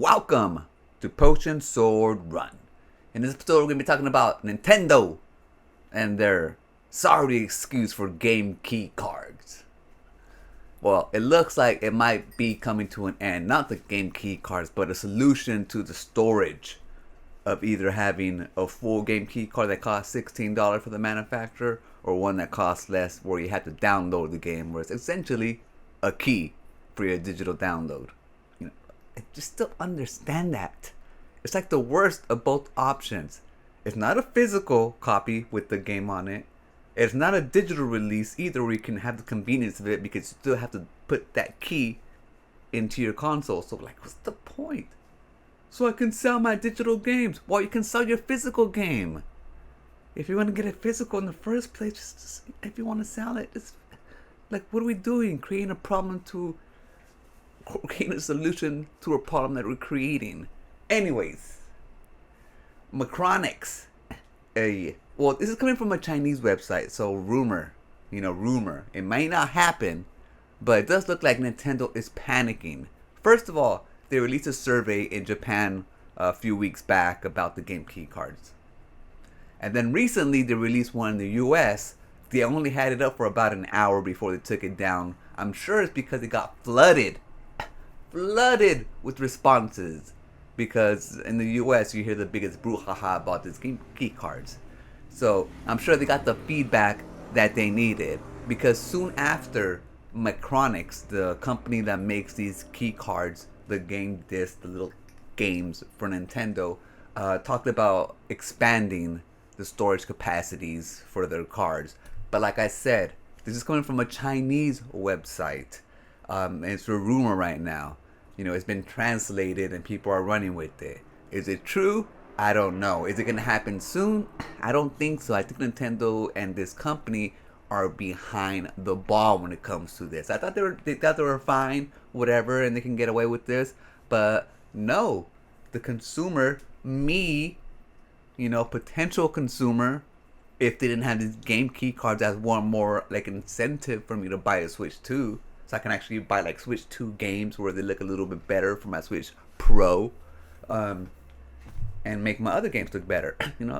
welcome to Potion Sword Run. In this episode, we're going to be talking about Nintendo and their sorry excuse for game key cards. Well, it looks like it might be coming to an end. Not the game key cards, but a solution to the storage of either having a full game key card that costs $16 for the manufacturer, or one that costs less where you have to download the game, where it's essentially a key for your digital download. I just don't understand that. It's like the worst of both options. It's not a physical copy with the game on it. It's not a digital release either, where you can have the convenience of it because you still have to put that key into your console. So what's the point? So I can sell my digital games. Well, you can sell your physical game. If you want to get it physical in the first place, just if you want to sell it, it's like, what are we doing? Creating a solution to a problem that we're creating. Anyways, Macronics. Well, this is coming from a Chinese website, so rumor. It may not happen, but it does look like Nintendo is panicking. First of all, they released a survey in Japan a few weeks back about the game key cards. And then recently they released one in the US. They only had it up for about an hour before they took it down. I'm sure it's because it got flooded with responses. Because in the US you hear the biggest brouhaha about this game key cards. So I'm sure they got the feedback that they needed. Because soon after, Macronics, the company that makes these key cards, the game disc, the little games for Nintendo, talked about expanding the storage capacities for their cards. But like I said, this is coming from a Chinese website. And it's a rumor right now. It's been translated and people are running with it. Is it true? I don't know. Is it going to happen soon? I don't think so. I think Nintendo and this company are behind the ball when it comes to this. I thought they thought they were fine, whatever, and they can get away with this. But no, the consumer, me, potential consumer, if they didn't have these game key cards as one more like incentive for me to buy a Switch 2, so I can actually buy like Switch 2 games where they look a little bit better for my Switch Pro, and make my other games look better.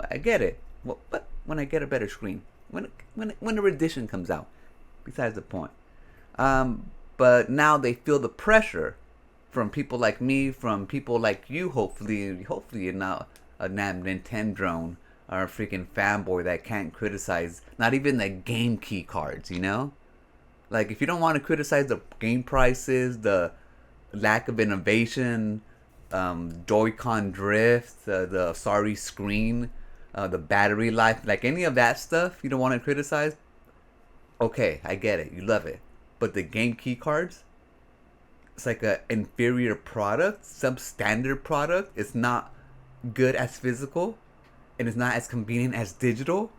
I get it. Well, but when I get a better screen, when the edition comes out, besides the point. But now they feel the pressure from people like me, from people like you. Hopefully you're not a damn Nintendo or a freaking fanboy that can't criticize not even the game key cards. Like, if you don't want to criticize the game prices, the lack of innovation, Joy-Con drift, the sorry screen, the battery life, like any of that stuff you don't want to criticize, okay, I get it. You love it. But the game key cards, it's like an inferior product, substandard product. It's not good as physical, and it's not as convenient as digital.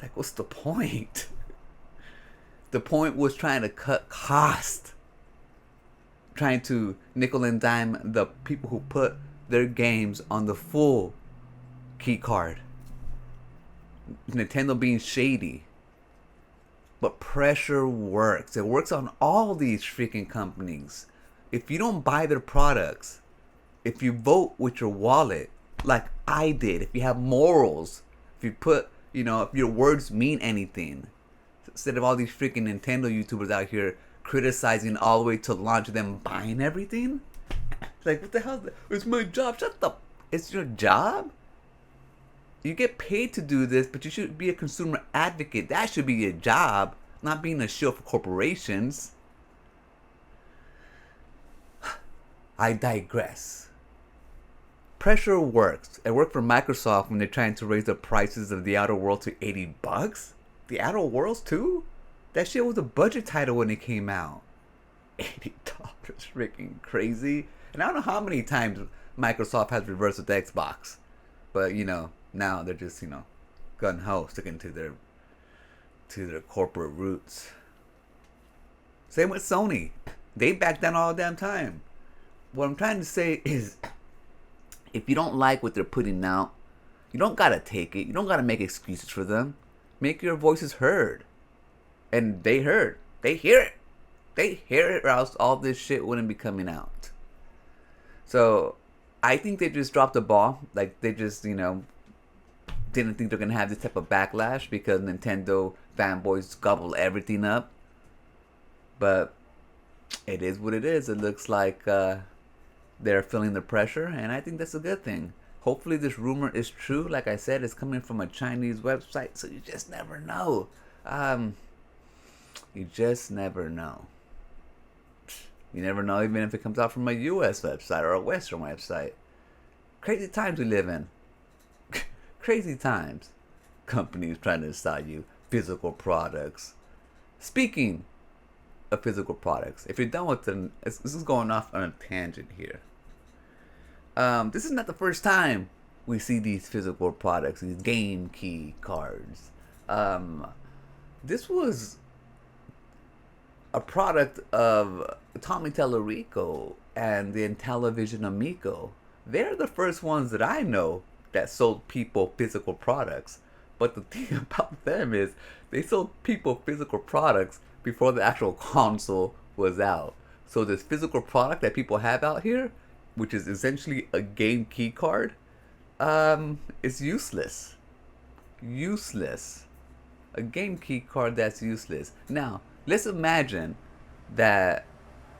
Like, what's the point? The point was trying to cut cost. Trying to nickel and dime the people who put their games on the full key card. Nintendo being shady. But pressure works. It works on all these freaking companies. If you don't buy their products, if you vote with your wallet, like I did, if you have morals, if you put, if your words mean anything, instead of all these freaking Nintendo YouTubers out here criticizing all the way to launch, them buying everything. Like, what the hell? It's my job. Shut up. It's your job? You get paid to do this, but you should be a consumer advocate. That should be your job, not being a shill for corporations. I digress. Pressure works. It worked for Microsoft when they're trying to raise the prices of The Outer Worlds to $80. The Outer Worlds too? That shit was a budget title when it came out. $80, freaking crazy. And I don't know how many times Microsoft has reversed with the Xbox. But now they're just, gun-ho, sticking to their corporate roots. Same with Sony. They back down all the damn time. What I'm trying to say is, if you don't like what they're putting out, you don't gotta take it. You don't gotta make excuses for them. Make your voices heard. And they heard. They hear it. They hear it, or else all this shit wouldn't be coming out. So I think they just dropped the ball. Like they just, didn't think they're gonna have this type of backlash because Nintendo fanboys gobble everything up. But it is what it is. It looks like they're feeling the pressure, and I think that's a good thing. Hopefully, this rumor is true. Like I said, it's coming from a Chinese website, so you just never know. You just never know. You never know, even if it comes out from a U.S. website or a Western website. Crazy times we live in. Crazy times. Companies trying to sell you physical products. Speaking of physical products, if you're done with them, this is going off on a tangent here. This is not the first time we see these physical products, these game key cards. This was a product of Tommy Tellerico and the Intellivision Amico. They're the first ones that I know that sold people physical products. But the thing about them is they sold people physical products before the actual console was out. So this physical product that people have out here, which is essentially a game key card, is useless. Useless. A game key card that's useless. Now, let's imagine that.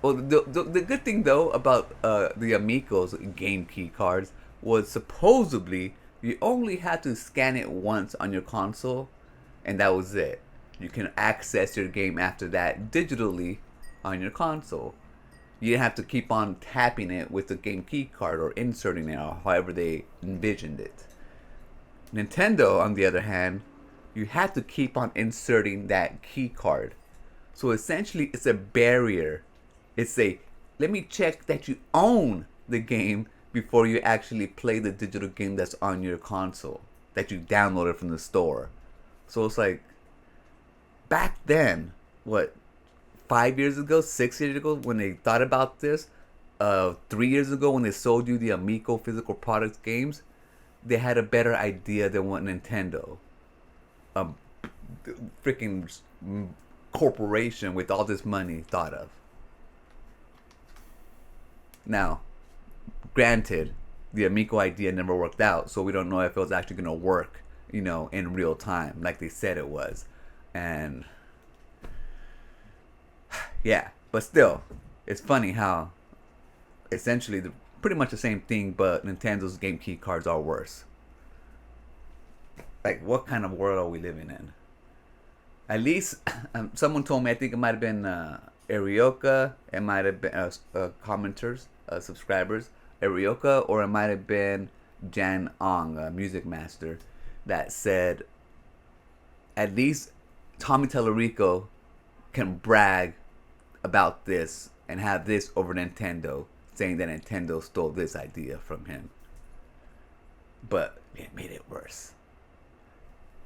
Well, the good thing though about the Amico's game key cards was supposedly you only had to scan it once on your console, and that was it. You can access your game after that digitally on your console. You didn't have to keep on tapping it with the game key card or inserting it or however they envisioned it. Nintendo, on the other hand, you had to keep on inserting that key card. So essentially, it's a barrier. It's a, let me check that you own the game before you actually play the digital game that's on your console, that you downloaded from the store. So it's like, back then, what, 5 years ago, 6 years ago, when they thought about this, 3 years ago when they sold you the Amico physical products games, they had a better idea than what Nintendo, a freaking corporation with all this money, thought of. Now, granted, the Amico idea never worked out, so we don't know if it was actually going to work, in real time, like they said it was. And yeah, but still, it's funny how essentially pretty much the same thing, but Nintendo's game key cards are worse. Like, what kind of world are we living in? At least, someone told me, I think it might have been Arioka, it might have been commenters, subscribers, Arioka, or it might have been Jan Ong, a music master, that said at least Tommy Tellerico can brag about this and have this over Nintendo, saying that Nintendo stole this idea from him. But it made it worse.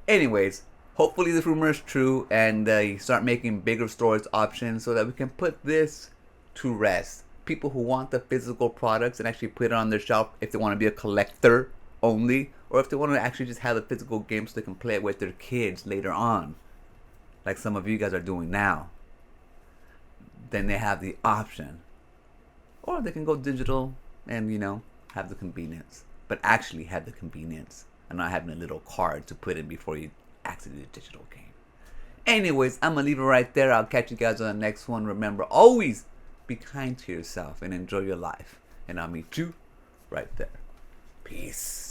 Anyways, hopefully this rumor is true and you start making bigger storage options so that we can put this to rest. People who want the physical products and actually put it on their shelf if they want to be a collector only, or if they want to actually just have the physical game so they can play it with their kids later on, like some of you guys are doing now. Then they have the option. Or they can go digital and, have the convenience. But actually have the convenience and not having a little card to put in before you access the digital game. Anyways, I'm going to leave it right there. I'll catch you guys on the next one. Remember, always be kind to yourself and enjoy your life. And I'll meet you right there. Peace.